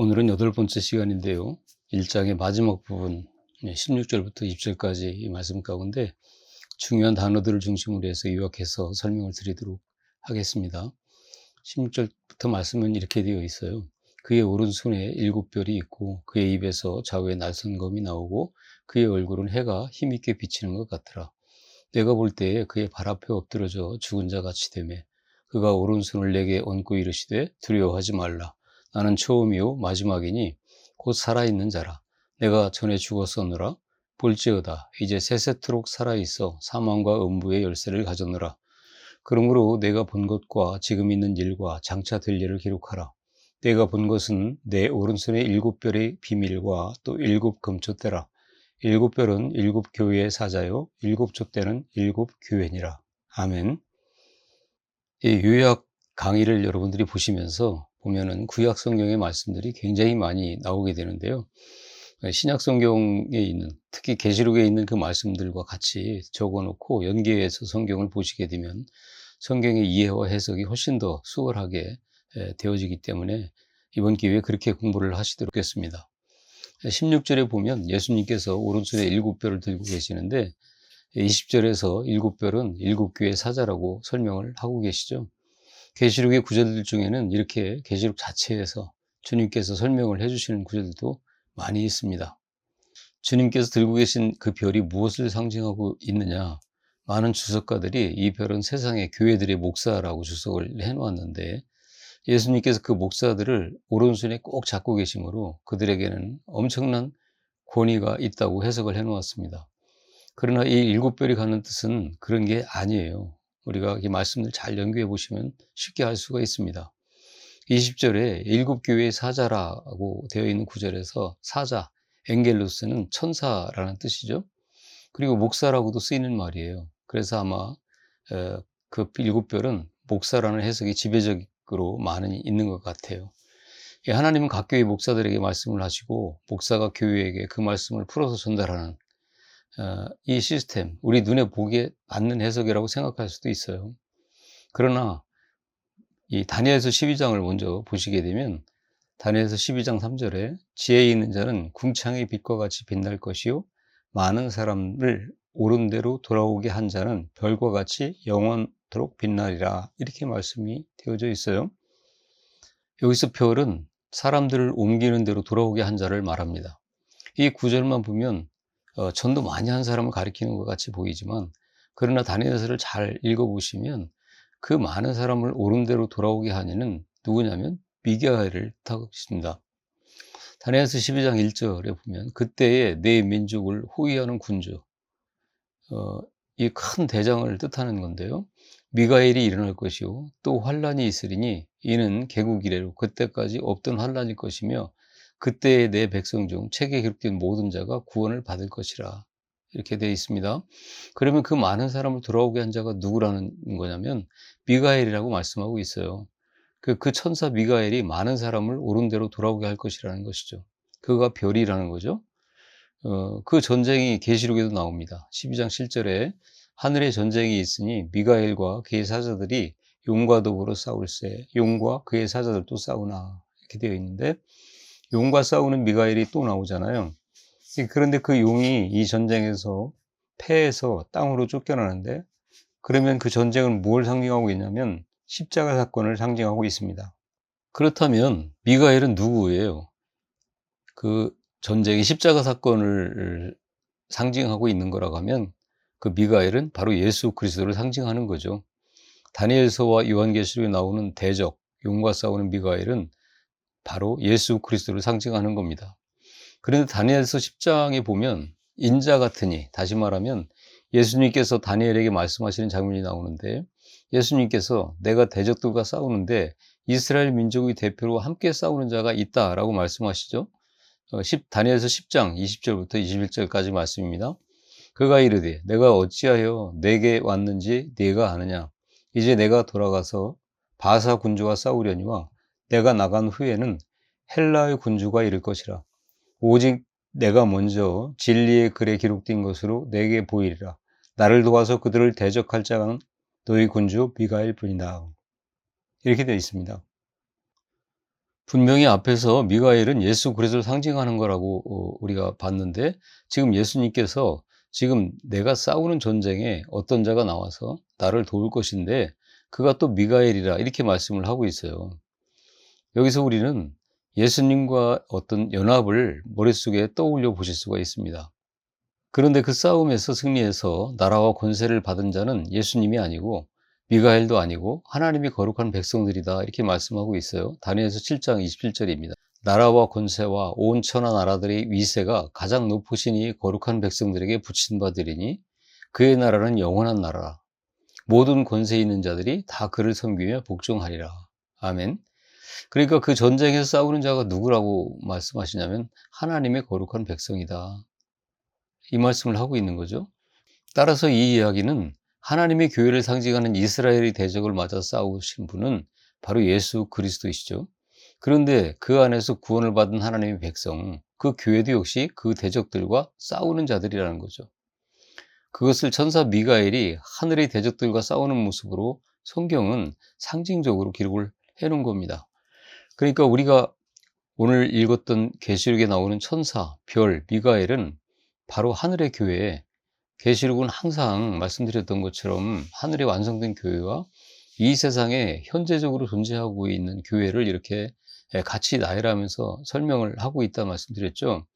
오늘은 8번째 시간인데요. 1장의 마지막 부분 16절부터 20절까지 이 말씀 가운데 중요한 단어들을 중심으로 해서 요약해서 설명을 드리도록 하겠습니다. 16절부터 말씀은 이렇게 되어 있어요. 그의 오른손에 7별이 있고 그의 입에서 좌우에 날선검이 나오고 그의 얼굴은 해가 힘있게 비치는 것 같더라. 내가 볼 때에 그의 발 앞에 엎드러져 죽은 자 같이 되매 그가 오른손을 내게 얹고 이르시되 두려워하지 말라. 나는 처음이요 마지막이니 곧 살아있는 자라. 내가 전에 죽었었노라. 볼지어다 이제 세세토록 살아있어 사망과 음부의 열쇠를 가졌노라. 그러므로 내가 본 것과 지금 있는 일과 장차 될 일을 기록하라. 내가 본 것은 내 오른손의 7별의 비밀과 또 7금촛대라. 7별은 7교회의 사자요 7촛대는 7교회니라. 아멘. 이 요약 강의를 여러분들이 보시면은 구약 성경의 말씀들이 굉장히 많이 나오게 되는데요. 신약 성경에 있는, 특히 계시록에 있는 그 말씀들과 같이 적어놓고 연계해서 성경을 보시게 되면 성경의 이해와 해석이 훨씬 더 수월하게 되어지기 때문에 이번 기회에 그렇게 공부를 하시도록 하겠습니다. 16절에 보면 예수님께서 오른손에 7별을 들고 계시는데 20절에서 7별은 7교회 사자라고 설명을 하고 계시죠. 계시록의 구절들 중에는 이렇게 계시록 자체에서 주님께서 설명을 해주시는 구절들도 많이 있습니다. 주님께서 들고 계신 그 별이 무엇을 상징하고 있느냐, 많은 주석가들이 이 별은 세상의 교회들의 목사라고 주석을 해놓았는데 예수님께서 그 목사들을 오른손에 꼭 잡고 계시므로 그들에게는 엄청난 권위가 있다고 해석을 해놓았습니다. 그러나 이 7별이 가는 뜻은 그런 게 아니에요. 우리가 이 말씀을 잘 연구해 보시면 쉽게 알 수가 있습니다. 20절에 7교회의 사자라고 되어 있는 구절에서 사자, 엔겔로스는 천사라는 뜻이죠. 그리고 목사라고도 쓰이는 말이에요. 그래서 아마 그 7별은 목사라는 해석이 지배적으로 많이 있는 것 같아요. 하나님은 각 교회 목사들에게 말씀을 하시고 목사가 교회에게 그 말씀을 풀어서 전달하는 이 시스템, 우리 눈에 보기에 맞는 해석이라고 생각할 수도 있어요. 그러나 이 다니엘서 12장을 먼저 보시게 되면 다니엘서 12장 3절에 지혜 있는 자는 궁창의 빛과 같이 빛날 것이요 많은 사람을 옳은 대로 돌아오게 한 자는 별과 같이 영원토록 빛나리라, 이렇게 말씀이 되어져 있어요. 여기서 별은 사람들을 옮기는 대로 돌아오게 한 자를 말합니다. 이 구절만 보면 전도 많이 한 사람을 가리키는 것 같이 보이지만, 그러나 다니엘서를 잘 읽어보시면 그 많은 사람을 옳은 대로 돌아오게 하니는 누구냐면 미가엘을 뜻하고 있습니다. 다니엘서 12장 1절에 보면 그때에 내 민족을 호위하는 군주, 이 큰 대장을 뜻하는 건데요. 미가엘이 일어날 것이요 또 환란이 있으리니 이는 개국 이래로 그때까지 없던 환란일 것이며 그때에 내 백성 중 책에 기록된 모든 자가 구원을 받을 것이라, 이렇게 되어 있습니다. 그러면 그 많은 사람을 돌아오게 한 자가 누구라는 거냐면 미가엘이라고 말씀하고 있어요. 그 천사 미가엘이 많은 사람을 옳은 대로 돌아오게 할 것이라는 것이죠. 그가 별이라는 거죠. 그 전쟁이 계시록에도 나옵니다. 12장 7절에 하늘에 전쟁이 있으니 미가엘과 그의 사자들이 용과 더불어 싸울세 용과 그의 사자들도 싸우나, 이렇게 되어 있는데 용과 싸우는 미가엘이 또 나오잖아요. 그런데 그 용이 이 전쟁에서 패해서 땅으로 쫓겨나는데, 그러면 그 전쟁은 뭘 상징하고 있냐면 십자가 사건을 상징하고 있습니다. 그렇다면 미가엘은 누구예요? 그 전쟁의 십자가 사건을 상징하고 있는 거라고 하면 그 미가엘은 바로 예수 그리스도를 상징하는 거죠. 다니엘서와 요한계시록에 나오는 대적, 용과 싸우는 미가엘은 바로 예수 그리스도를 상징하는 겁니다. 그런데 다니엘서 10장에 보면 인자 같으니, 다시 말하면 예수님께서 다니엘에게 말씀하시는 장면이 나오는데, 예수님께서 내가 대적들과 싸우는데 이스라엘 민족의 대표로 함께 싸우는 자가 있다라고 말씀하시죠. 다니엘서 10장 20절부터 21절까지 말씀입니다. 그가 이르되 내가 어찌하여 내게 왔는지 네가 아느냐. 이제 내가 돌아가서 바사 군주와 싸우려니와 내가 나간 후에는 헬라의 군주가 이를 것이라. 오직 내가 먼저 진리의 글에 기록된 것으로 내게 보이리라. 나를 도와서 그들을 대적할 자는 너희 군주 미가엘 뿐이다. 이렇게 되어 있습니다. 분명히 앞에서 미가엘은 예수 그리스도를 상징하는 거라고 우리가 봤는데, 지금 예수님께서 지금 내가 싸우는 전쟁에 어떤 자가 나와서 나를 도울 것인데 그가 또 미가엘이라 이렇게 말씀을 하고 있어요. 여기서 우리는 예수님과 어떤 연합을 머릿속에 떠올려 보실 수가 있습니다. 그런데 그 싸움에서 승리해서 나라와 권세를 받은 자는 예수님이 아니고 미가엘도 아니고 하나님이 거룩한 백성들이다, 이렇게 말씀하고 있어요. 다니엘서 7장 27절입니다. 나라와 권세와 온 천하 나라들의 위세가 가장 높으신 이 거룩한 백성들에게 붙인 바 되리니 그의 나라는 영원한 나라라. 모든 권세 있는 자들이 다 그를 섬기며 복종하리라. 아멘. 그러니까 그 전쟁에서 싸우는 자가 누구라고 말씀하시냐면 하나님의 거룩한 백성이다, 이 말씀을 하고 있는 거죠. 따라서 이 이야기는 하나님의 교회를 상징하는 이스라엘의 대적을 맞아 싸우신 분은 바로 예수 그리스도이시죠. 그런데 그 안에서 구원을 받은 하나님의 백성, 그 교회도 역시 그 대적들과 싸우는 자들이라는 거죠. 그것을 천사 미가엘이 하늘의 대적들과 싸우는 모습으로 성경은 상징적으로 기록을 해놓은 겁니다. 그러니까 우리가 오늘 읽었던 계시록에 나오는 천사, 별, 미가엘은 바로 하늘의 교회에, 계시록은 항상 말씀드렸던 것처럼 하늘에 완성된 교회와 이 세상에 현재적으로 존재하고 있는 교회를 이렇게 같이 나열하면서 설명을 하고 있다 말씀드렸죠.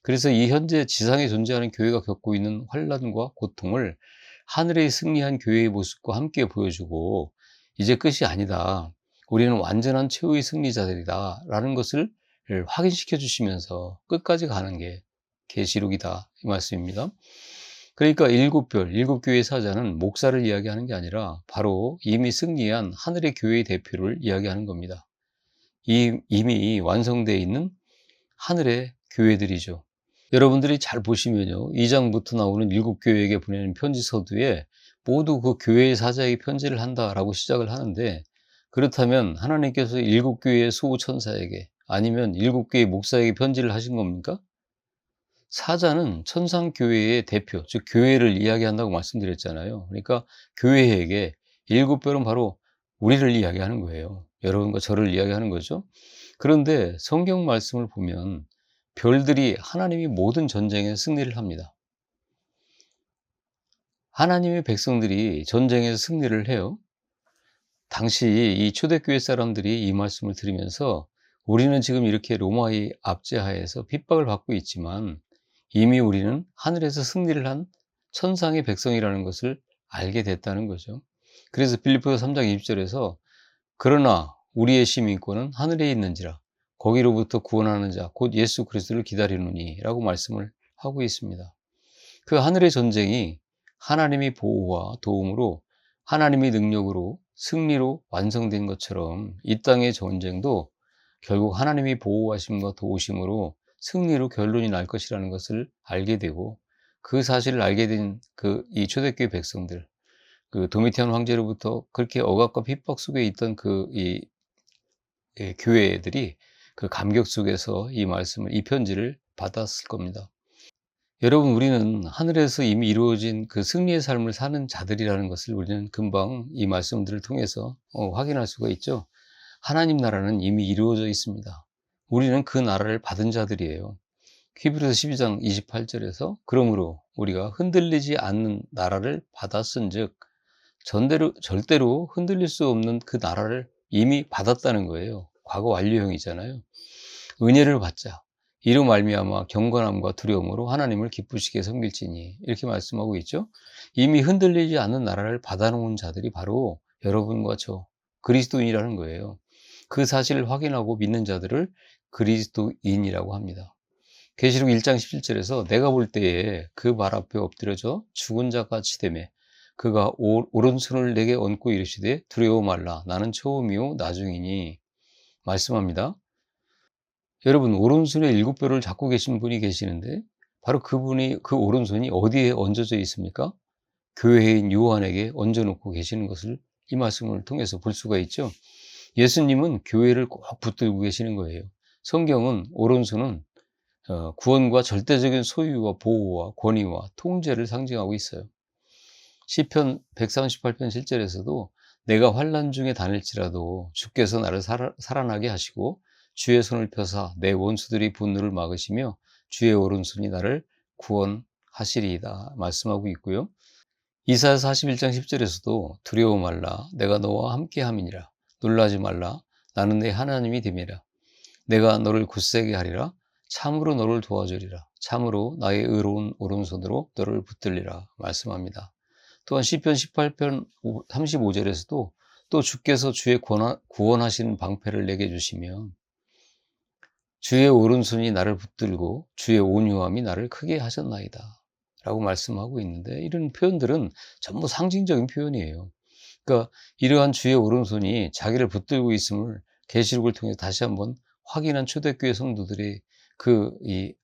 그래서 이 현재 지상에 존재하는 교회가 겪고 있는 환난과 고통을 하늘에 승리한 교회의 모습과 함께 보여주고, 이제 끝이 아니다, 우리는 완전한 최후의 승리자들이다 라는 것을 확인시켜 주시면서 끝까지 가는 게 계시록이다, 이 말씀입니다. 그러니까 일곱 별, 일곱 교회의 사자는 목사를 이야기하는 게 아니라 바로 이미 승리한 하늘의 교회의 대표를 이야기하는 겁니다. 이미 완성되어 있는 하늘의 교회들이죠. 여러분들이 잘 보시면요, 2장부터 나오는 일곱 교회에게 보내는 편지 서두에 모두 그 교회의 사자에게 편지를 한다라고 시작을 하는데, 그렇다면 하나님께서 일곱 교회의 수호천사에게 아니면 일곱 교회의 목사에게 편지를 하신 겁니까? 사자는 천상교회의 대표, 즉 교회를 이야기한다고 말씀드렸잖아요. 그러니까 교회에게 일곱 별은 바로 우리를 이야기하는 거예요. 여러분과 저를 이야기하는 거죠. 그런데 성경 말씀을 보면 별들이 하나님이 모든 전쟁에 승리를 합니다. 하나님의 백성들이 전쟁에서 승리를 해요. 당시 이 초대교회 사람들이 이 말씀을 들으면서 우리는 지금 이렇게 로마의 압제하에서 핍박을 받고 있지만 이미 우리는 하늘에서 승리를 한 천상의 백성이라는 것을 알게 됐다는 거죠. 그래서 빌립보서 3장 20절에서 그러나 우리의 시민권은 하늘에 있는지라 거기로부터 구원하는 자 곧 예수 그리스도를 기다리노니 라고 말씀을 하고 있습니다. 그 하늘의 전쟁이 하나님의 보호와 도움으로 하나님의 능력으로 승리로 완성된 것처럼 이 땅의 전쟁도 결국 하나님의 보호하심과 도우심으로 승리로 결론이 날 것이라는 것을 알게 되고, 그 사실을 알게 된 이 초대교회 백성들, 그 도미티안 황제로부터 그렇게 억압과 핍박 속에 있던 교회들이 그 감격 속에서 이 말씀을, 이 편지를 받았을 겁니다. 여러분, 우리는 하늘에서 이미 이루어진 그 승리의 삶을 사는 자들이라는 것을 우리는 금방 이 말씀들을 통해서 확인할 수가 있죠. 하나님 나라는 이미 이루어져 있습니다. 우리는 그 나라를 받은 자들이에요. 히브리서 12장 28절에서 그러므로 우리가 흔들리지 않는 나라를 받았은즉 절대로 흔들릴 수 없는 그 나라를 이미 받았다는 거예요. 과거 완료형이잖아요. 은혜를 받자. 이로 말미암아 경건함과 두려움으로 하나님을 기쁘시게 섬길지니, 이렇게 말씀하고 있죠. 이미 흔들리지 않는 나라를 받아놓은 자들이 바로 여러분과 저 그리스도인이라는 거예요. 그 사실을 확인하고 믿는 자들을 그리스도인이라고 합니다. 계시록 1장 17절에서 내가 볼 때에 그 발 앞에 엎드려져 죽은 자 같이 되매 그가 오른손을 내게 얹고 이르시되 두려워 말라 나는 처음이요 나중이니 말씀합니다. 여러분, 오른손에 일곱 별을 잡고 계신 분이 계시는데 바로 그분이, 그 오른손이 어디에 얹어져 있습니까? 교회인 요한에게 얹어놓고 계시는 것을 이 말씀을 통해서 볼 수가 있죠. 예수님은 교회를 꼭 붙들고 계시는 거예요. 성경은 오른손은 구원과 절대적인 소유와 보호와 권위와 통제를 상징하고 있어요. 시편 138편 7절에서도 내가 환난 중에 다닐지라도 주께서 나를 살아나게 하시고 주의 손을 펴사 내 원수들이 분노를 막으시며 주의 오른손이 나를 구원하시리이다 말씀하고 있고요. 이사야 41장 10절에서도 두려워 말라 내가 너와 함께함이니라. 놀라지 말라 나는 내 하나님이 됨이라. 내가 너를 굳세게 하리라. 참으로 너를 도와주리라. 참으로 나의 의로운 오른손으로 너를 붙들리라 말씀합니다. 또한 시편 18편 35절에서도 또 주께서 주의 구원하시는 방패를 내게 주시며 주의 오른손이 나를 붙들고 주의 온유함이 나를 크게 하셨나이다 라고 말씀하고 있는데, 이런 표현들은 전부 상징적인 표현이에요. 그러니까 이러한 주의 오른손이 자기를 붙들고 있음을 계시록을 통해 다시 한번 확인한 초대교회 성도들의 이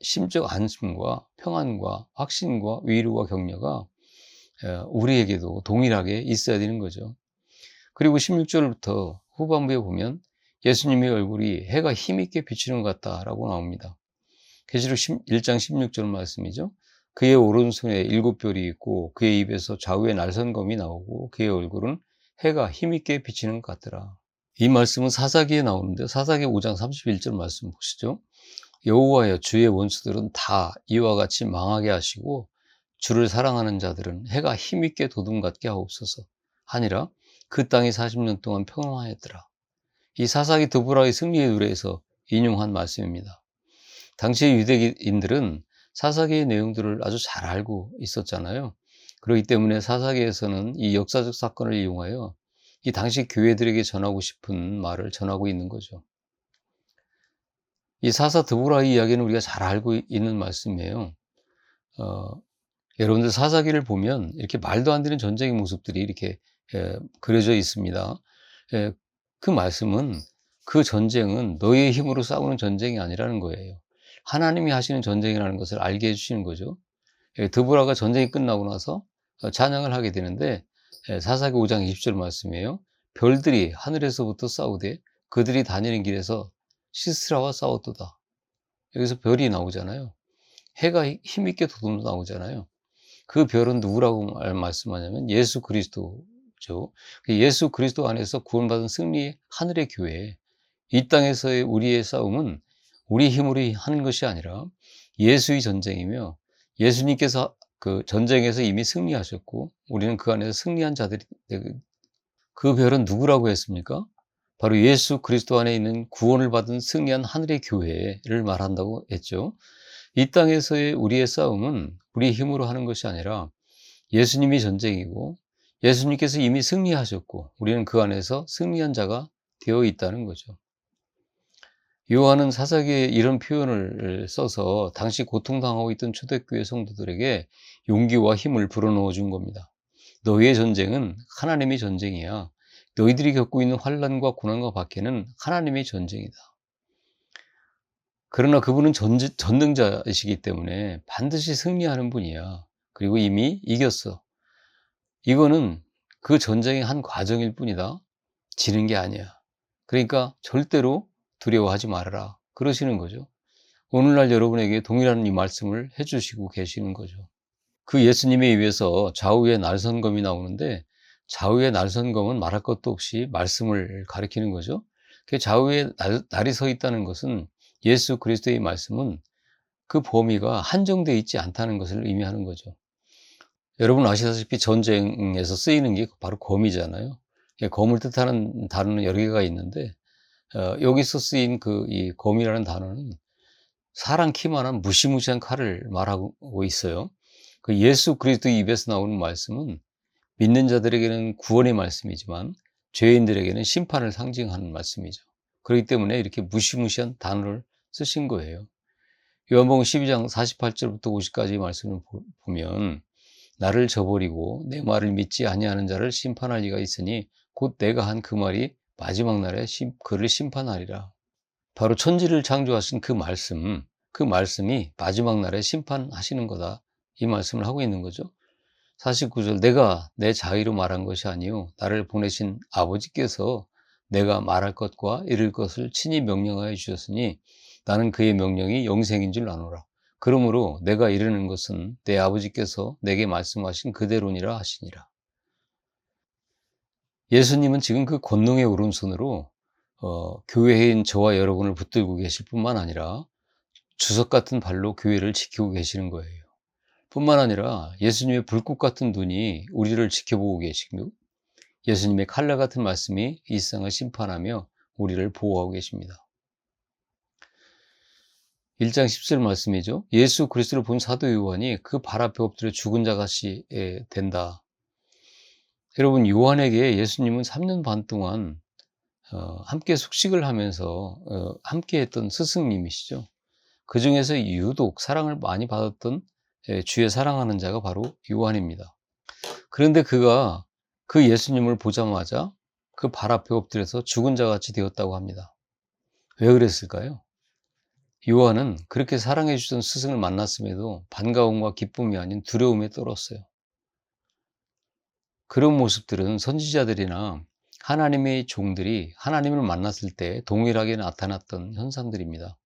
심적 안심과 평안과 확신과 위로와 격려가 우리에게도 동일하게 있어야 되는 거죠. 그리고 16절부터 후반부에 보면 예수님의 얼굴이 해가 힘있게 비치는 것 같다라고 나옵니다. 계시록 1장 16절 말씀이죠. 그의 오른손에 7별이 있고 그의 입에서 좌우에 날선검이 나오고 그의 얼굴은 해가 힘있게 비치는 것 같더라. 이 말씀은 사사기에 나오는데 사사기 5장 31절 말씀 보시죠. 여호와여 주의 원수들은 다 이와 같이 망하게 하시고 주를 사랑하는 자들은 해가 힘있게 도둠같게 하옵소서 하니라. 그 땅이 40년 동안 평안하였더라. 이 사사기 드보라의 승리의 노래에서 인용한 말씀입니다. 당시의 유대인들은 사사기의 내용들을 아주 잘 알고 있었잖아요. 그렇기 때문에 사사기에서는 이 역사적 사건을 이용하여 이 당시 교회들에게 전하고 싶은 말을 전하고 있는 거죠. 이 사사 드보라의 이야기는 우리가 잘 알고 있는 말씀이에요. 여러분들 사사기를 보면 이렇게 말도 안 되는 전쟁의 모습들이 이렇게 그려져 있습니다. 그 말씀은 그 전쟁은 너희의 힘으로 싸우는 전쟁이 아니라는 거예요. 하나님이 하시는 전쟁이라는 것을 알게 해주시는 거죠. 드보라가 전쟁이 끝나고 나서 찬양을 하게 되는데 사사기 5장 20절 말씀이에요. 별들이 하늘에서부터 싸우되 그들이 다니는 길에서 시스라와 싸웠도다. 여기서 별이 나오잖아요. 해가 힘있게 도둠도 나오잖아요. 그 별은 누구라고 말씀하냐면 예수 그리스도죠. 예수 그리스도 안에서 구원받은 승리의 하늘의 교회. 이 땅에서의 우리의 싸움은 우리 힘으로 하는 것이 아니라 예수의 전쟁이며 예수님께서 그 전쟁에서 이미 승리하셨고 우리는 그 안에서 승리한 자들이, 그 별은 누구라고 했습니까? 바로 예수 그리스도 안에 있는 구원을 받은 승리한 하늘의 교회를 말한다고 했죠. 이 땅에서의 우리의 싸움은 우리의 힘으로 하는 것이 아니라 예수님이 전쟁이고 예수님께서 이미 승리하셨고 우리는 그 안에서 승리한 자가 되어 있다는 거죠. 요한은 사사기에 이런 표현을 써서 당시 고통당하고 있던 초대교회 성도들에게 용기와 힘을 불어넣어 준 겁니다. 너희의 전쟁은 하나님의 전쟁이야. 너희들이 겪고 있는 환난과 고난과 박해는 하나님의 전쟁이다. 그러나 그분은 전능자이시기 때문에 반드시 승리하는 분이야. 그리고 이미 이겼어. 이거는 그 전쟁의 한 과정일 뿐이다. 지는 게 아니야. 그러니까 절대로 두려워하지 말아라. 그러시는 거죠. 오늘날 여러분에게 동일한 이 말씀을 해주시고 계시는 거죠. 그 예수님의 입에서 좌우에 날선검이 나오는데 좌우에 날선검은 말할 것도 없이 말씀을 가리키는 거죠. 그 좌우에 날이 서 있다는 것은 예수 그리스도의 말씀은 그 범위가 한정되어 있지 않다는 것을 의미하는 거죠. 여러분 아시다시피 전쟁에서 쓰이는 게 바로 검이잖아요. 검을 뜻하는 단어는 여러 개가 있는데 여기서 쓰인 이 검이라는 단어는 사람 키만한 무시무시한 칼을 말하고 있어요. 그 예수 그리스도 입에서 나오는 말씀은 믿는 자들에게는 구원의 말씀이지만 죄인들에게는 심판을 상징하는 말씀이죠. 그렇기 때문에 이렇게 무시무시한 단어를 쓰신 거예요. 요한복음 12장 48절부터 50까지 말씀을 보면 나를 저버리고 내 말을 믿지 아니하는 자를 심판할 이가 있으니 곧 내가 한 그 말이 마지막 날에 그를 심판하리라. 바로 천지를 창조하신 그 말씀이 마지막 날에 심판하시는 거다. 이 말씀을 하고 있는 거죠. 49절 내가 내 자의로 말한 것이 아니요 나를 보내신 아버지께서 내가 말할 것과 이룰 것을 친히 명령하여 주셨으니 나는 그의 명령이 영생인 줄 아노라. 그러므로 내가 이르는 것은 내 아버지께서 내게 말씀하신 그대로니라 하시니라. 예수님은 지금 그 권능의 오른손으로 교회인 저와 여러분을 붙들고 계실 뿐만 아니라 주석 같은 발로 교회를 지키고 계시는 거예요. 뿐만 아니라 예수님의 불꽃 같은 눈이 우리를 지켜보고 계시고 예수님의 칼날 같은 말씀이 이 세상을 심판하며 우리를 보호하고 계십니다. 1장 10절 말씀이죠. 예수 그리스도를 본 사도 요한이 그 발 앞에 엎드려 죽은 자같이 된다. 여러분, 요한에게 예수님은 3년 반 동안 함께 숙식을 하면서 함께 했던 스승님이시죠. 그 중에서 유독 사랑을 많이 받았던 주의 사랑하는 자가 바로 요한입니다. 그런데 그가 그 예수님을 보자마자 그 발 앞에 엎드려서 죽은 자같이 되었다고 합니다. 왜 그랬을까요? 요한은 그렇게 사랑해 주던 스승을 만났음에도 반가움과 기쁨이 아닌 두려움에 떨었어요. 그런 모습들은 선지자들이나 하나님의 종들이 하나님을 만났을 때 동일하게 나타났던 현상들입니다.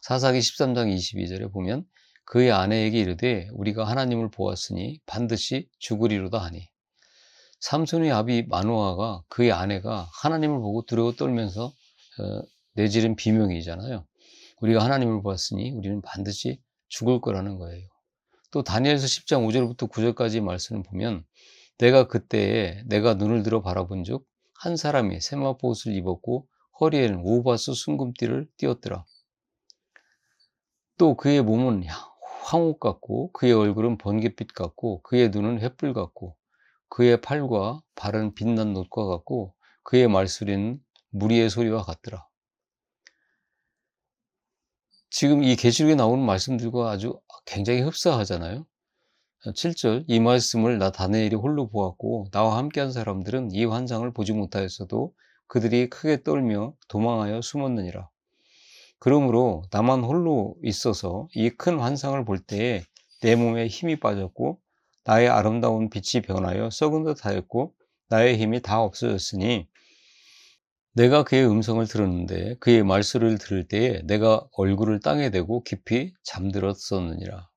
사사기 13장 22절에 보면 그의 아내에게 이르되 우리가 하나님을 보았으니 반드시 죽으리로다 하니, 삼손의 아비 마노아가 그의 아내가 하나님을 보고 두려워 떨면서 내지른 비명이잖아요. 우리가 하나님을 보았으니 우리는 반드시 죽을 거라는 거예요. 또 다니엘서 10장 5절부터 9절까지 말씀을 보면 내가 그때에 내가 눈을 들어 바라본 즉 한 사람이 세마포 옷을 입었고 허리에는 우바스 순금띠를 띠었더라. 또 그의 몸은 황옥 같고 그의 얼굴은 번갯빛 같고 그의 눈은 횃불 같고 그의 팔과 발은 빛난 놋과 같고 그의 말소리는 무리의 소리와 같더라. 지금 이 계시록에 나오는 말씀들과 아주 굉장히 흡사하잖아요. 7절 이 말씀을 나 다니엘이 홀로 보았고 나와 함께한 사람들은 이 환상을 보지 못하였어도 그들이 크게 떨며 도망하여 숨었느니라. 그러므로 나만 홀로 있어서 이 큰 환상을 볼 때에 내 몸에 힘이 빠졌고 나의 아름다운 빛이 변하여 썩은 듯 하였고 나의 힘이 다 없어졌으니 내가 그의 음성을 들었는데 그의 말소리를 들을 때에 내가 얼굴을 땅에 대고 깊이 잠들었었느니라.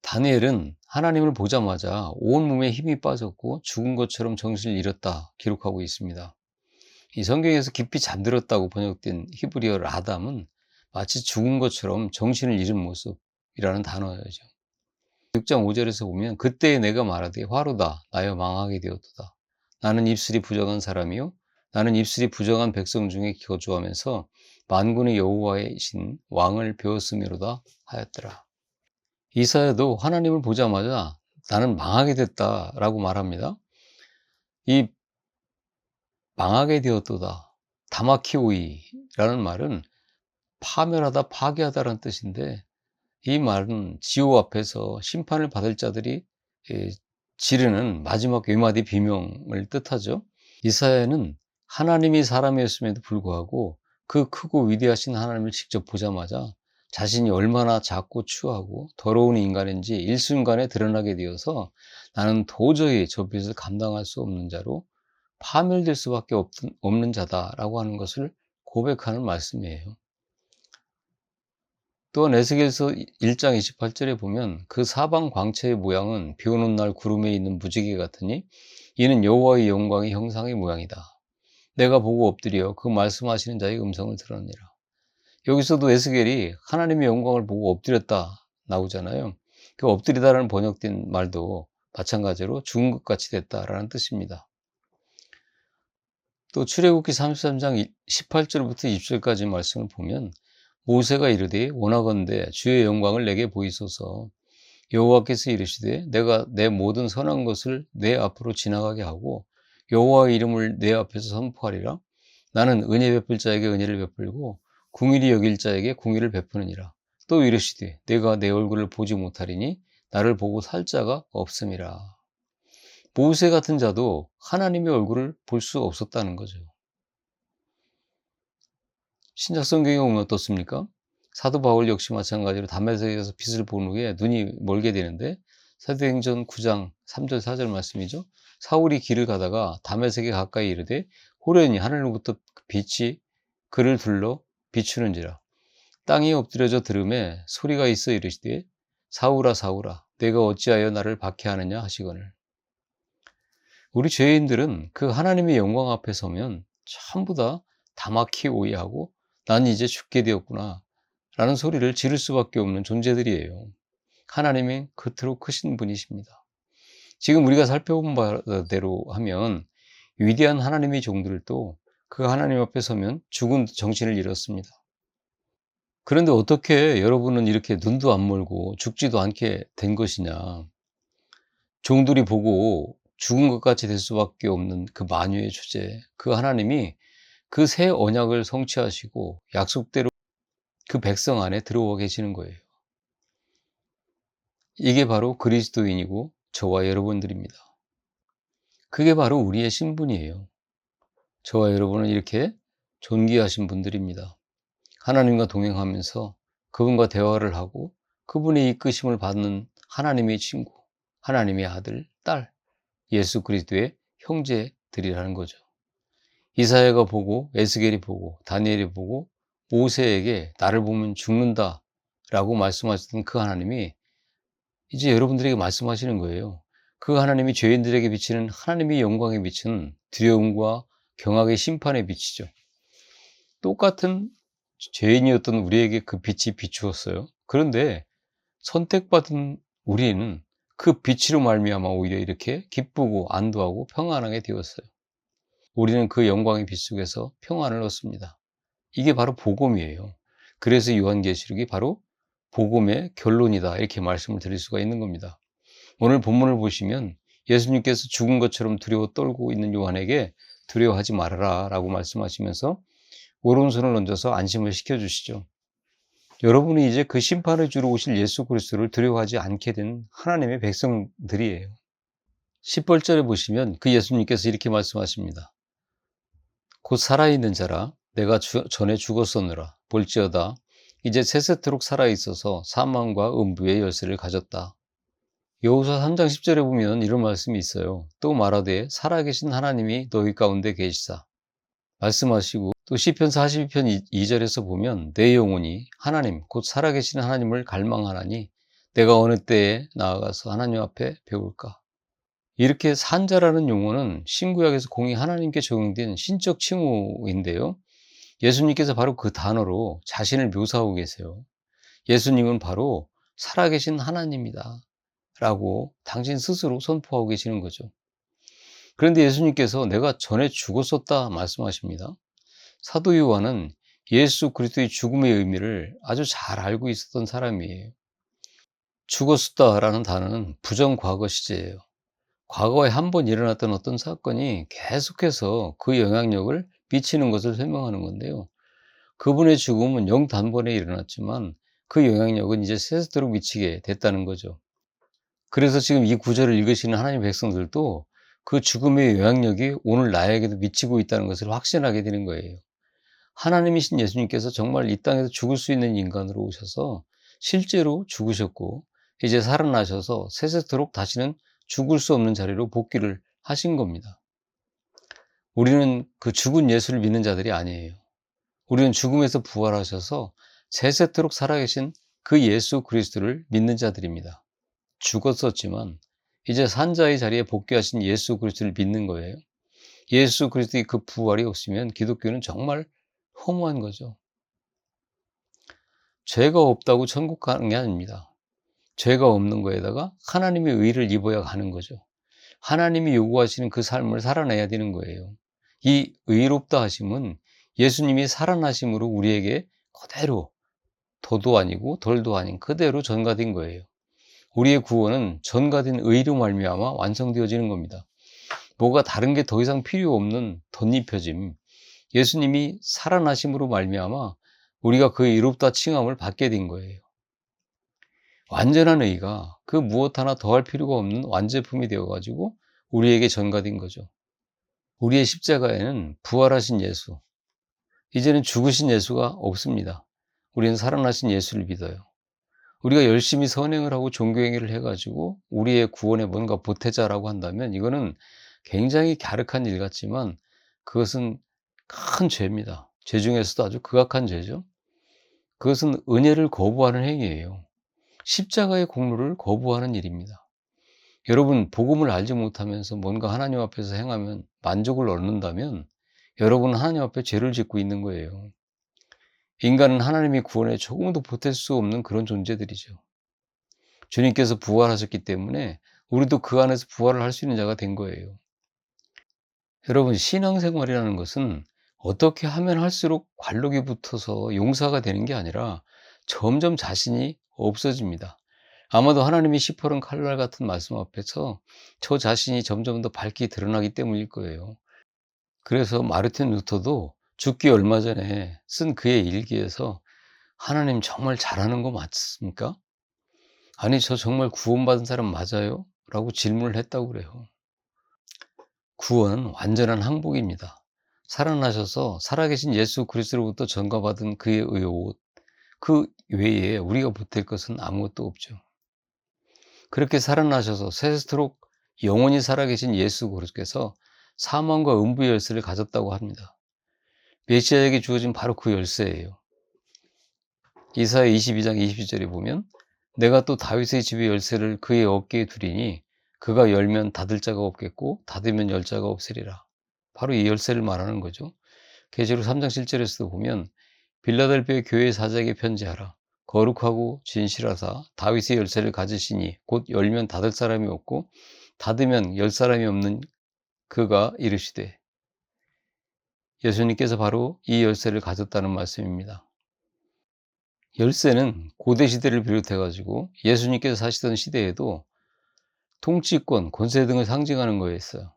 다니엘은 하나님을 보자마자 온몸에 힘이 빠졌고 죽은 것처럼 정신을 잃었다 기록하고 있습니다. 이 성경에서 깊이 잠들었다고 번역된 히브리어 라담은 마치 죽은 것처럼 정신을 잃은 모습이라는 단어죠. 6장 5절에서 보면 그때에 내가 말하되 화로다 나여 망하게 되었도다. 나는 입술이 부정한 사람이요 나는 입술이 부정한 백성 중에 거주하면서 만군의 여호와이신 왕을 배웠음이로다 하였더라. 이사야도 하나님을 보자마자 나는 망하게 됐다라고 말합니다. 이 망하게 되었도다, 다마키오이라는 말은 파멸하다, 파괴하다라는 뜻인데 이 말은 지옥 앞에서 심판을 받을 자들이 지르는 마지막 외마디 비명을 뜻하죠. 이사야는 하나님이 사람이었음에도 불구하고 그 크고 위대하신 하나님을 직접 보자마자 자신이 얼마나 작고 추하고 더러운 인간인지 일순간에 드러나게 되어서 나는 도저히 저 빛을 감당할 수 없는 자로 파멸될 수밖에 없는 자다라고 하는 것을 고백하는 말씀이에요. 또한 에스겔서 1장 28절에 보면 그 사방 광채의 모양은 비 오는 날 구름에 있는 무지개 같으니 이는 여호와의 영광의 형상의 모양이다. 내가 보고 엎드려 그 말씀하시는 자의 음성을 들었느니라. 여기서도 에스겔이 하나님의 영광을 보고 엎드렸다 나오잖아요. 그 엎드리다라는 번역된 말도 마찬가지로 죽은 것 같이 됐다라는 뜻입니다. 또 출애굽기 33장 18절부터 20절까지 말씀을 보면 모세가 이르되 원하건대 주의 영광을 내게 보이소서. 여호와께서 이르시되 내가 내 모든 선한 것을 내 앞으로 지나가게 하고 여호와의 이름을 내 앞에서 선포하리라. 나는 은혜 베풀 자에게 은혜를 베풀고 궁일이 여길 자에게 궁일을 베푸느니라. 또 이르시되 내가 내 얼굴을 보지 못하리니 나를 보고 살 자가 없음이라. 모세 같은 자도 하나님의 얼굴을 볼 수 없었다는 거죠. 신약 성경에 보면 어떻습니까? 사도 바울 역시 마찬가지로 다메섹에서 빛을 본 후에 눈이 멀게 되는데 사도행전 9장 3절 4절 말씀이죠. 사울이 길을 가다가 다메섹에 가까이 이르되 호련히 하늘로부터 빛이 그를 둘러 비추는지라. 땅이 엎드려져 들음에 소리가 있어 이르시되 사울아 사울아 내가 어찌하여 나를 박해하느냐 하시거늘. 우리 죄인들은 그 하나님의 영광 앞에 서면 전부 다 가마키 오해하고 난 이제 죽게 되었구나 라는 소리를 지를 수밖에 없는 존재들이에요. 하나님이 그토록 크신 분이십니다. 지금 우리가 살펴본 바대로 하면 위대한 하나님의 종들도 그 하나님 앞에 서면 죽은 정신을 잃었습니다. 그런데 어떻게 여러분은 이렇게 눈도 안 멀고 죽지도 않게 된 것이냐. 종들이 보고 죽은 것 같이 될 수밖에 없는 그 만유의 주제, 그 하나님이 그 새 언약을 성취하시고 약속대로 그 백성 안에 들어와 계시는 거예요. 이게 바로 그리스도인이고 저와 여러분들입니다. 그게 바로 우리의 신분이에요. 저와 여러분은 이렇게 존귀하신 분들입니다. 하나님과 동행하면서 그분과 대화를 하고 그분의 이끄심을 받는 하나님의 친구, 하나님의 아들, 딸, 예수 그리스도의 형제들이라는 거죠. 이사야가 보고 에스겔이 보고 다니엘이 보고 모세에게 나를 보면 죽는다 라고 말씀하셨던 그 하나님이 이제 여러분들에게 말씀하시는 거예요. 그 하나님이 죄인들에게 비치는 하나님의 영광에 비치는 두려움과 경악의 심판의 빛이죠. 똑같은 죄인이었던 우리에게 그 빛이 비추었어요. 그런데 선택받은 우리는 그 빛으로 말미암아 오히려 이렇게 기쁘고 안도하고 평안하게 되었어요. 우리는 그 영광의 빛 속에서 평안을 얻습니다. 이게 바로 복음이에요. 그래서 요한계시록이 바로 복음의 결론이다 이렇게 말씀을 드릴 수가 있는 겁니다. 오늘 본문을 보시면 예수님께서 죽은 것처럼 두려워 떨고 있는 요한에게 두려워하지 말아라 라고 말씀하시면서 오른손을 얹어서 안심을 시켜주시죠. 여러분이 이제 그 심판을 주러 오실 예수 그리스도를 두려워하지 않게 된 하나님의 백성들이에요. 10절에 보시면 그 예수님께서 이렇게 말씀하십니다. 곧 살아있는 자라 내가 전에 죽었었느라 볼지어다 이제 세세토록 살아있어서 사망과 음부의 열쇠를 가졌다. 여호수아 3장 10절에 보면 이런 말씀이 있어요. 또 말하되 살아계신 하나님이 너희 가운데 계시사 말씀하시고 또 시편 42편 2절에서 보면 내 영혼이 하나님 곧 살아계신 하나님을 갈망하나니 내가 어느 때에 나아가서 하나님 앞에 배울까. 이렇게 산자라는 용어는 신구약에서 공히 하나님께 적용된 신적 칭호인데요. 예수님께서 바로 그 단어로 자신을 묘사하고 계세요. 예수님은 바로 살아계신 하나님이다 라고 당신 스스로 선포하고 계시는 거죠. 그런데 예수님께서 내가 전에 죽었었다 말씀하십니다. 사도 요한은 예수 그리스도의 죽음의 의미를 아주 잘 알고 있었던 사람이에요. 죽었었다라는 단어는 부정과거 시제예요. 과거에 한 번 일어났던 어떤 사건이 계속해서 그 영향력을 미치는 것을 설명하는 건데요. 그분의 죽음은 영단번에 일어났지만 그 영향력은 이제 세세토록 미치게 됐다는 거죠. 그래서 지금 이 구절을 읽으시는 하나님의 백성들도 그 죽음의 영향력이 오늘 나에게도 미치고 있다는 것을 확신하게 되는 거예요. 하나님이신 예수님께서 정말 이 땅에서 죽을 수 있는 인간으로 오셔서 실제로 죽으셨고 이제 살아나셔서 세세토록 다시는 죽을 수 없는 자리로 복귀를 하신 겁니다. 우리는 그 죽은 예수를 믿는 자들이 아니에요. 우리는 죽음에서 부활하셔서 세세토록 살아계신 그 예수 그리스도를 믿는 자들입니다. 죽었었지만 이제 산자의 자리에 복귀하신 예수 그리스도를 믿는 거예요. 예수 그리스도의 그 부활이 없으면 기독교는 정말 허무한 거죠. 죄가 없다고 천국 가는 게 아닙니다. 죄가 없는 거에다가 하나님의 의를 입어야 가는 거죠. 하나님이 요구하시는 그 삶을 살아내야 되는 거예요. 이 의롭다 하심은 예수님이 살아나심으로 우리에게 그대로 더도 아니고 덜도 아닌 그대로 전가된 거예요. 우리의 구원은 전가된 의로 말미암아 완성되어지는 겁니다. 뭐가 다른 게 더 이상 필요 없는 덧입혀짐. 예수님이 살아나심으로 말미암아 우리가 그 의롭다 칭함을 받게 된 거예요. 완전한 의가 그 무엇 하나 더할 필요가 없는 완제품이 되어가지고 우리에게 전가된 거죠. 우리의 십자가에는 부활하신 예수, 이제는 죽으신 예수가 없습니다. 우리는 살아나신 예수를 믿어요. 우리가 열심히 선행을 하고 종교행위를 해가지고 우리의 구원에 뭔가 보태자라고 한다면 이거는 굉장히 갸륵한 일 같지만 그것은 큰 죄입니다. 죄 중에서도 아주 극악한 죄죠. 그것은 은혜를 거부하는 행위예요. 십자가의 공로를 거부하는 일입니다. 여러분 복음을 알지 못하면서 뭔가 하나님 앞에서 행하면 만족을 얻는다면 여러분은 하나님 앞에 죄를 짓고 있는 거예요. 인간은 하나님의 구원에 조금도 보탤 수 없는 그런 존재들이죠. 주님께서 부활하셨기 때문에 우리도 그 안에서 부활을 할 수 있는 자가 된 거예요. 여러분, 신앙생활이라는 것은 어떻게 하면 할수록 관록이 붙어서 용사가 되는 게 아니라 점점 자신이 없어집니다. 아마도 하나님이 시퍼런 칼날 같은 말씀 앞에서 저 자신이 점점 더 밝게 드러나기 때문일 거예요. 그래서 마르틴 루터도 죽기 얼마 전에 쓴 그의 일기에서 "하나님 정말 잘하는 거 맞습니까? 아니 저 정말 구원받은 사람 맞아요?" 라고 질문을 했다고 그래요. 구원은 완전한 항복입니다. 살아나셔서 살아계신 예수 그리스도로부터 전가받은 그의 의옷, 그 외에 우리가 보탤 것은 아무것도 없죠. 그렇게 살아나셔서 세세토록 영원히 살아계신 예수 그리스도께서 사망과 음부의 열쇠를 가졌다고 합니다. 메시아에게 주어진 바로 그 열쇠예요. 이사야 22장 22절에 보면 "내가 또 다윗의 집의 열쇠를 그의 어깨에 두리니 그가 열면 닫을 자가 없겠고 닫으면 열 자가 없으리라." 바로 이 열쇠를 말하는 거죠. 계시록 3장 7절에서도 보면 "빌라델비아 교회 사자에게 편지하라. 거룩하고 진실하사 다윗의 열쇠를 가지시니 곧 열면 닫을 사람이 없고 닫으면 열 사람이 없는 그가 이르시되." 예수님께서 바로 이 열쇠를 가졌다는 말씀입니다. 열쇠는 고대 시대를 비롯해 가지고 예수님께서 사시던 시대에도 통치권, 권세 등을 상징하는 거였어요.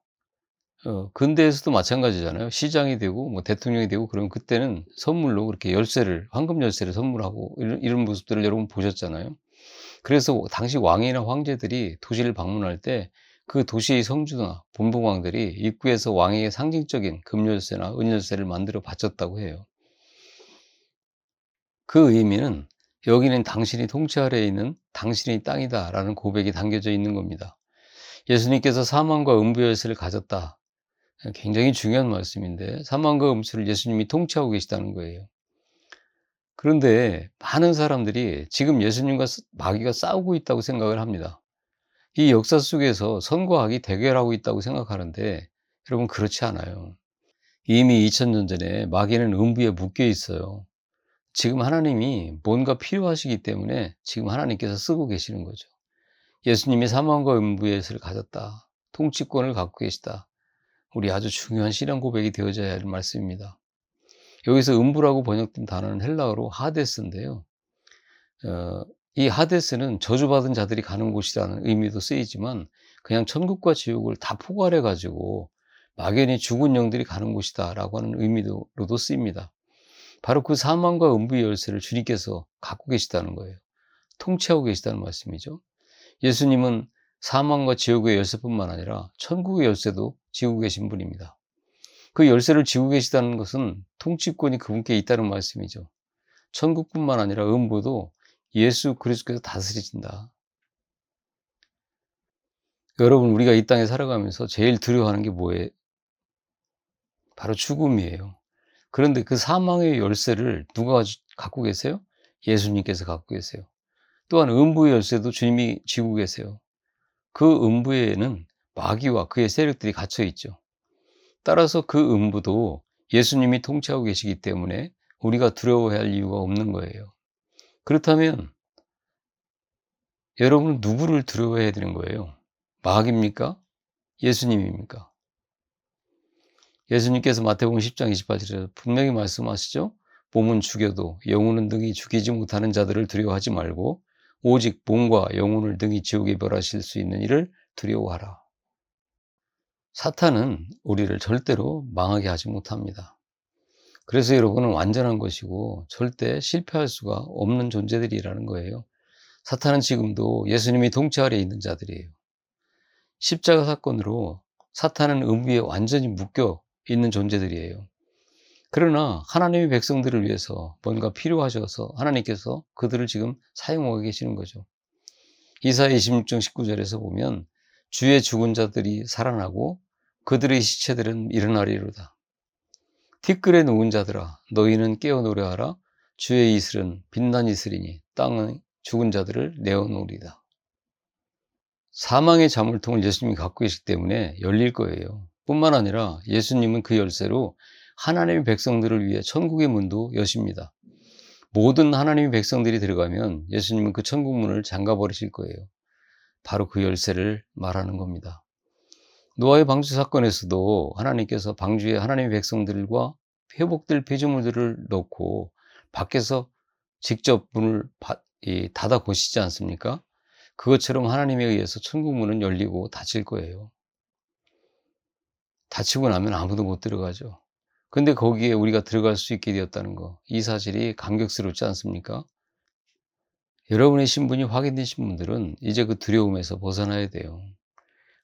근대에서도 마찬가지잖아요. 시장이 되고 뭐 대통령이 되고 그러면 그때는 선물로 그렇게 열쇠를, 황금 열쇠를 선물하고 이런 모습들을 여러분 보셨잖아요. 그래서 당시 왕이나 황제들이 도시를 방문할 때 그 도시의 성주나 본봉왕들이 입구에서 왕에게 상징적인 금열쇠나 은열쇠를 만들어 바쳤다고 해요. 그 의미는 "여기는 당신이 통치 아래에 있는 당신의 땅이다."라는 고백이 담겨져 있는 겁니다. 예수님께서 사망과 음부의 열쇠를 가졌다. 굉장히 중요한 말씀인데 사망과 음수를 예수님이 통치하고 계시다는 거예요. 그런데 많은 사람들이 지금 예수님과 마귀가 싸우고 있다고 생각을 합니다. 이 역사 속에서 선과 악이 대결하고 있다고 생각하는데 여러분 그렇지 않아요. 이미 2000년 전에 마귀는 음부에 묶여 있어요. 지금 하나님이 뭔가 필요하시기 때문에 지금 하나님께서 쓰고 계시는 거죠. 예수님이 사망과 음부의 열쇠를 가졌다. 통치권을 갖고 계시다. 우리 아주 중요한 신앙 고백이 되어져야 할 말씀입니다. 여기서 음부라고 번역된 단어는 헬라어로 하데스인데요. 이 하데스는 저주받은 자들이 가는 곳이라는 의미도 쓰이지만 그냥 천국과 지옥을 다 포괄해 가지고 막연히 죽은 영들이 가는 곳이다라고 하는 의미로도 쓰입니다. 바로 그 사망과 음부의 열쇠를 주님께서 갖고 계시다는 거예요. 통치하고 계시다는 말씀이죠. 예수님은 사망과 지옥의 열쇠뿐만 아니라 천국의 열쇠도 쥐고 계신 분입니다. 그 열쇠를 쥐고 계시다는 것은 통치권이 그분께 있다는 말씀이죠. 천국뿐만 아니라 음부도 예수 그리스도께서 다스리신다. 여러분, 우리가 이 땅에 살아가면서 제일 두려워하는 게 뭐예요? 바로 죽음이에요. 그런데 그 사망의 열쇠를 누가 갖고 계세요? 예수님께서 갖고 계세요. 또한 음부의 열쇠도 주님이 쥐고 계세요. 그 음부에는 마귀와 그의 세력들이 갇혀 있죠. 따라서 그 음부도 예수님이 통치하고 계시기 때문에 우리가 두려워해야 할 이유가 없는 거예요. 그렇다면 여러분은 누구를 두려워해야 되는 거예요? 마귀입니까? 예수님입니까? 예수님께서 마태복음 10장 28절에 분명히 말씀하시죠. 몸은 죽여도 영혼은 능히 죽이지 못하는 자들을 두려워하지 말고 오직 몸과 영혼을 능히 지옥에 벌하실 수 있는 이를 두려워하라. 사탄은 우리를 절대로 망하게 하지 못합니다. 그래서 여러분은 완전한 것이고 절대 실패할 수가 없는 존재들이라는 거예요. 사탄은 지금도 예수님이 통치 아래에 있는 자들이에요. 십자가 사건으로 사탄은 음부에 완전히 묶여 있는 존재들이에요. 그러나 하나님의 백성들을 위해서 뭔가 필요하셔서 하나님께서 그들을 지금 사용하고 계시는 거죠. 이사야 26장 19절에서 보면 주의 죽은 자들이 살아나고 그들의 시체들은 일어나리로다. 티끌에 누운 자들아 너희는 깨어 노래하라. 주의 이슬은 빛난 이슬이니 땅의 죽은 자들을 내어놓으리다. 사망의 자물통을 예수님이 갖고 계시기 때문에 열릴 거예요. 뿐만 아니라 예수님은 그 열쇠로 하나님의 백성들을 위해 천국의 문도 여십니다. 모든 하나님의 백성들이 들어가면 예수님은 그 천국 문을 잠가 버리실 거예요. 바로 그 열쇠를 말하는 겁니다. 노아의 방주 사건에서도 하나님께서 방주에 하나님의 백성들과 회복될 피조물들을 넣고 밖에서 직접 문을 닫아 보시지 않습니까? 그것처럼 하나님에 의해서 천국 문은 열리고 닫힐 거예요. 닫히고 나면 아무도 못 들어가죠. 근데 거기에 우리가 들어갈 수 있게 되었다는 거, 이 사실이 감격스럽지 않습니까? 여러분의 신분이 확인되신 분들은 이제 그 두려움에서 벗어나야 돼요.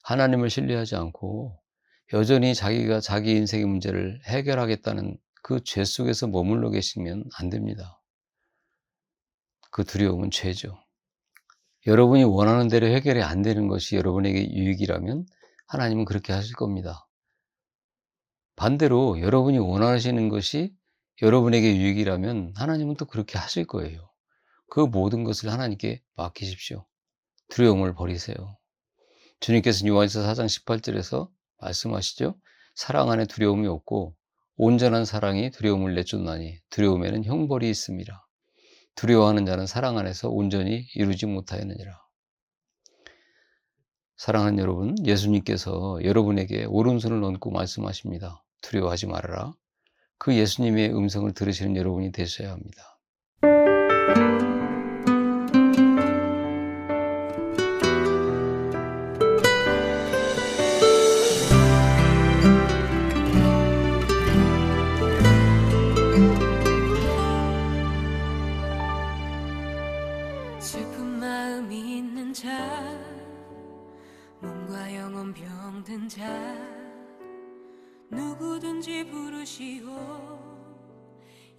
하나님을 신뢰하지 않고 여전히 자기가 자기 인생의 문제를 해결하겠다는 그 죄 속에서 머물러 계시면 안 됩니다. 그 두려움은 죄죠. 여러분이 원하는 대로 해결이 안 되는 것이 여러분에게 유익이라면 하나님은 그렇게 하실 겁니다. 반대로 여러분이 원하시는 것이 여러분에게 유익이라면 하나님은 또 그렇게 하실 거예요. 그 모든 것을 하나님께 맡기십시오. 두려움을 버리세요. 주님께서는 요한일서 4장 18절에서 말씀하시죠. 사랑 안에 두려움이 없고 온전한 사랑이 두려움을 내쫓나니 두려움에는 형벌이 있습니다. 두려워하는 자는 사랑 안에서 온전히 이루지 못하였느니라. 사랑하는 여러분, 예수님께서 여러분에게 오른손을 얹고 말씀하십니다. 두려워하지 말아라. 그 예수님의 음성을 들으시는 여러분이 되셔야 합니다. 슬픈 마음이 있는 자, 몸과 영혼 병든 자, 누구든지 부르시오.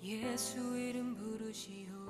예수 이름 부르시오.